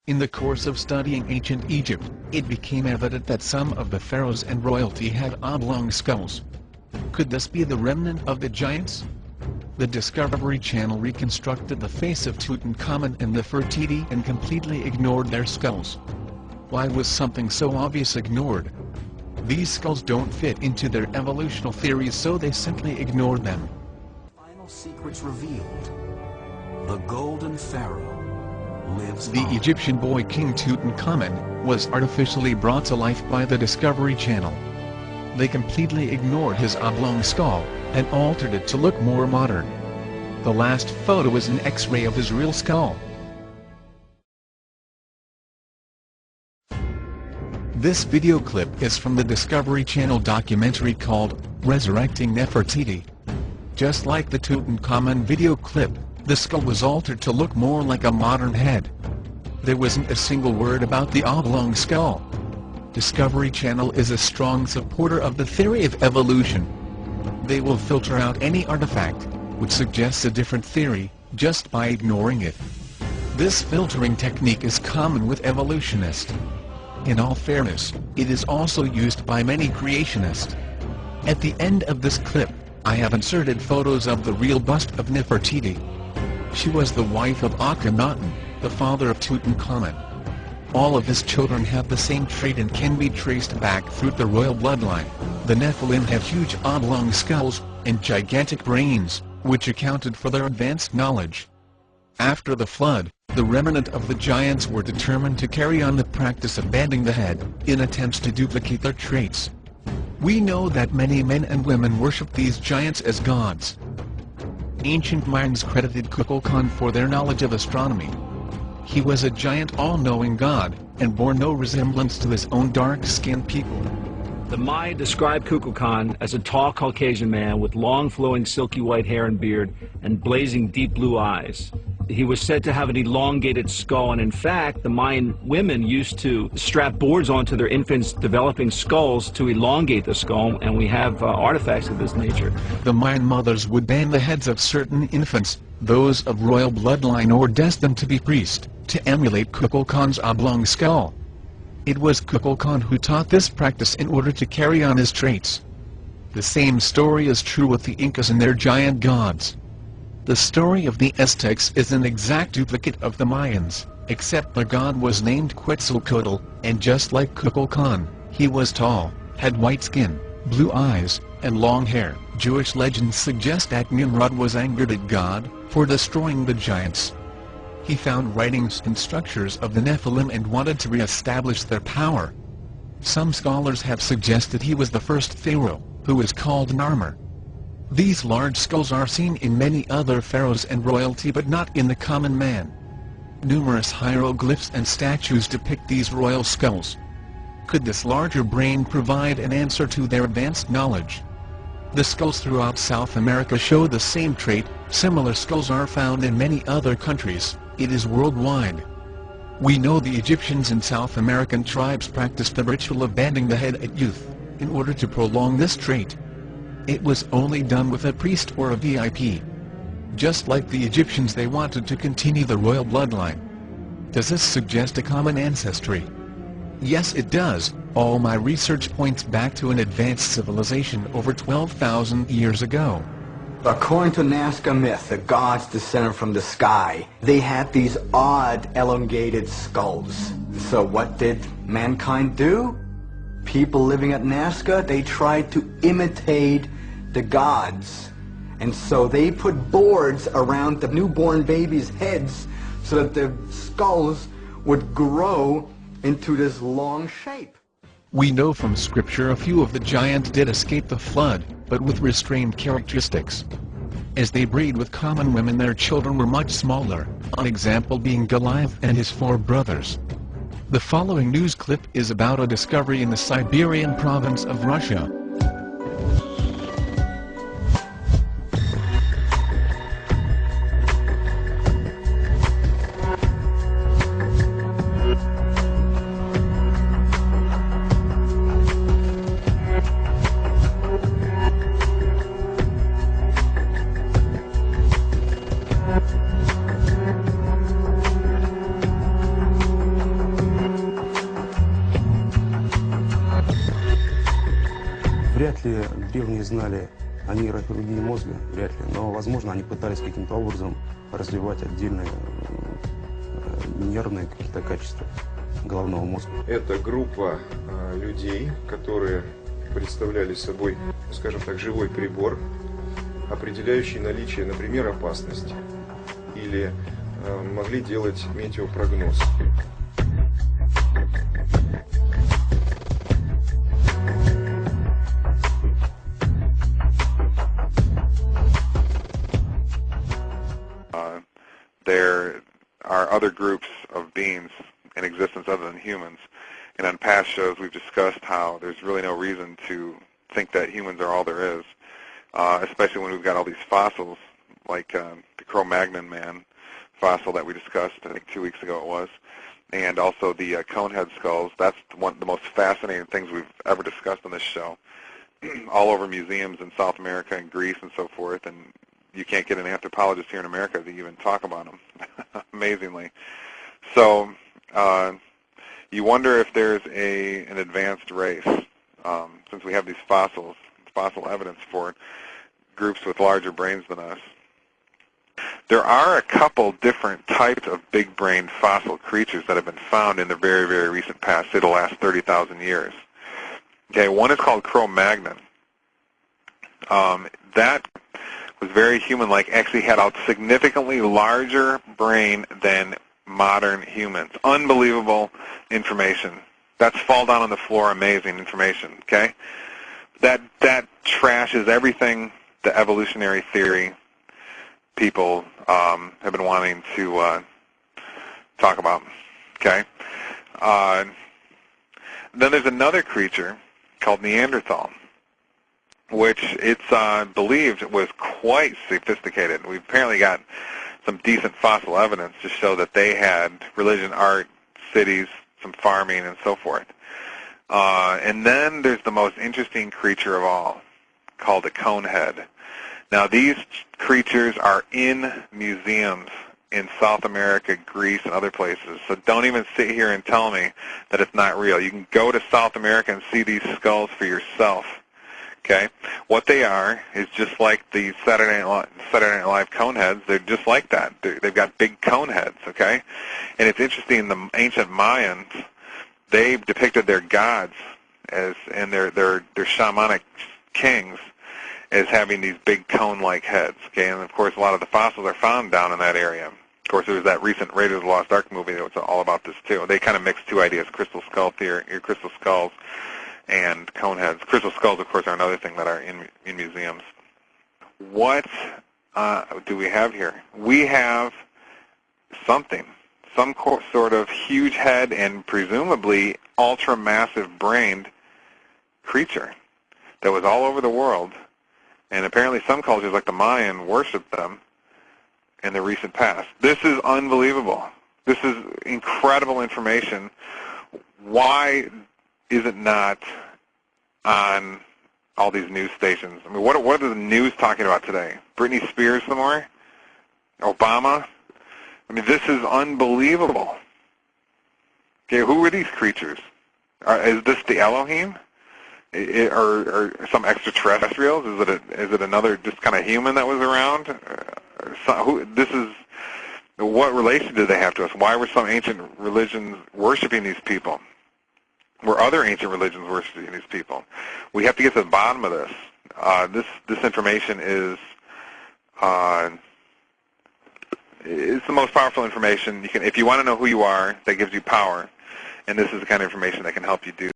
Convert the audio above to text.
In the course of studying ancient Egypt, it became evident that some of the pharaohs and royalty had oblong skulls. Could this be the remnant of the giants? The Discovery Channel reconstructed the face of Tutankhamun and Nefertiti and completely ignored their skulls. Why was something so obvious ignored? These skulls don't fit into their evolutional theories, so they simply ignored them. Final secrets revealed. The Golden Pharaoh lives The on. Egyptian boy King Tutankhamun was artificially brought to life by the Discovery Channel. They completely ignored his oblong skull and altered it to look more modern. The last photo is an X-ray of his real skull. This video clip is from the Discovery Channel documentary called Resurrecting Nefertiti. Just like the Tutankhamun video clip, the skull was altered to look more like a modern head. There wasn't a single word about the oblong skull. Discovery Channel is a strong supporter of the theory of evolution. They will filter out any artifact which suggests a different theory just by ignoring it. This filtering technique is common with evolutionists. In all fairness, it is also used by many creationists. At the end of this clip, I have inserted photos of the real bust of Nefertiti. She was the wife of Akhenaten, the father of Tutankhamun. All of his children have the same trait and can be traced back through the royal bloodline. The Nephilim have huge oblong skulls and gigantic brains, which accounted for their advanced knowledge. After the flood, the remnant of the giants were determined to carry on the practice of bending the head, in attempts to duplicate their traits. We know that many men and women worshipped these giants as gods. Ancient Mayans credited Kukulkan for their knowledge of astronomy. He was a giant all-knowing god, and bore no resemblance to his own dark-skinned people. The Maya described Kukulkan as a tall Caucasian man with long flowing silky white hair and beard and blazing deep blue eyes. He was said to have an elongated skull, and in fact the Mayan women used to strap boards onto their infants' developing skulls to elongate the skull, and we have artifacts of this nature. The Mayan mothers would bend the heads of certain infants, those of royal bloodline or destined to be priests, to emulate Kukulkan's oblong skull. It was Kukulkan who taught this practice in order to carry on his traits. The same story is true with the Incas and their giant gods. The story of the Aztecs is an exact duplicate of the Mayans, except the god was named Quetzalcoatl, and just like Kukulkan, he was tall, had white skin, blue eyes, and long hair. Jewish legends suggest that Nimrod was angered at God for destroying the giants. He found writings and structures of the Nephilim and wanted to re-establish their power. Some scholars have suggested he was the first pharaoh, who is called Narmer. These large skulls are seen in many other pharaohs and royalty, but not in the common man. Numerous hieroglyphs and statues depict these royal skulls. Could this larger brain provide an answer to their advanced knowledge? The skulls throughout South America show the same trait. Similar skulls are found in many other countries. It is worldwide. We know the Egyptians and South American tribes practiced the ritual of bending the head at youth, in order to prolong this trait. It was only done with a priest or a VIP. Just like the Egyptians, they wanted to continue the royal bloodline. Does this suggest a common ancestry? Yes, it does. All my research points back to an advanced civilization over 12,000 years ago. According to Nazca myth, the gods descended from the sky. They had these odd, elongated skulls. So what did mankind do? People living at Nazca, they tried to imitate the gods. And so they put boards around the newborn babies' heads so that the skulls would grow into this long shape. We know from scripture a few of the giants did escape the flood, but with restrained characteristics. As they breed with common women, their children were much smaller, an example being Goliath and his 4 brothers. The following news clip is about a discovery in the Siberian province of Russia. Если древние знали о нейрохирургии мозга, вряд ли, но, возможно, они пытались каким-то образом развивать отдельные нервные какие-то качества головного мозга. Это группа людей, которые представляли собой, скажем так, живой прибор, определяющий наличие, например, опасности, или могли делать метеопрогноз. There are other groups of beings in existence other than humans, and on past shows we've discussed how there's really no reason to think that humans are all there is, especially when we've got all these fossils, like the Cro-Magnon man fossil that we discussed, I think 2 weeks ago it was, and also the conehead skulls. That's one of the most fascinating things we've ever discussed on this show, all over museums in South America and Greece and so forth, and you can't get an anthropologist here in America to even talk about them, amazingly. So you wonder if there's an advanced race, since we have these fossil evidence for groups with larger brains than us. There are a couple different types of big-brained fossil creatures that have been found in the very, very recent past, say the last 30,000 years. Okay, one is called Cro-Magnon. That was very human-like, actually had a significantly larger brain than modern humans. Unbelievable information. That's fall down on the floor, amazing information, okay? That trashes everything the evolutionary theory people have been wanting to talk about, okay? Then there's another creature called Neanderthal, which it's believed was quite sophisticated. We've apparently got some decent fossil evidence to show that they had religion, art, cities, some farming, and so forth. And then there's the most interesting creature of all, called a conehead. Now, these creatures are in museums in South America, Greece, and other places. So don't even sit here and tell me that it's not real. You can go to South America and see these skulls for yourself. Okay, what they are is just like the Saturday Night Live cone heads. They're just like that. They've got big cone heads. Okay, and it's interesting. The ancient Mayans, they depicted their gods and their shamanic kings as having these big cone-like heads. Okay, and of course a lot of the fossils are found down in that area. Of course, there was that recent Raiders of the Lost Ark movie that was all about this too. They kind of mixed two ideas: crystal skull theory, crystal skulls, and cone heads. Crystal skulls, of course, are another thing that are in museums. What do we have here? We have something, some sort of huge head and presumably ultra-massive brained creature that was all over the world, and apparently some cultures like the Mayan worshiped them in the recent past. This is unbelievable. This is incredible information. Why is it not on all these news stations? I mean, what are the news talking about today? Britney Spears some more? Obama? I mean, this is unbelievable. Okay, who are these creatures? Is this the Elohim? Or some extraterrestrials? Is it another just kind of human that was around? What relation did they have to us? Why were some ancient religions worshiping these people? Were other ancient religions worshiping these people? We have to get to the bottom of this. This information is it's the most powerful information you can. If you want to know who you are, that gives you power, and this is the kind of information that can help you do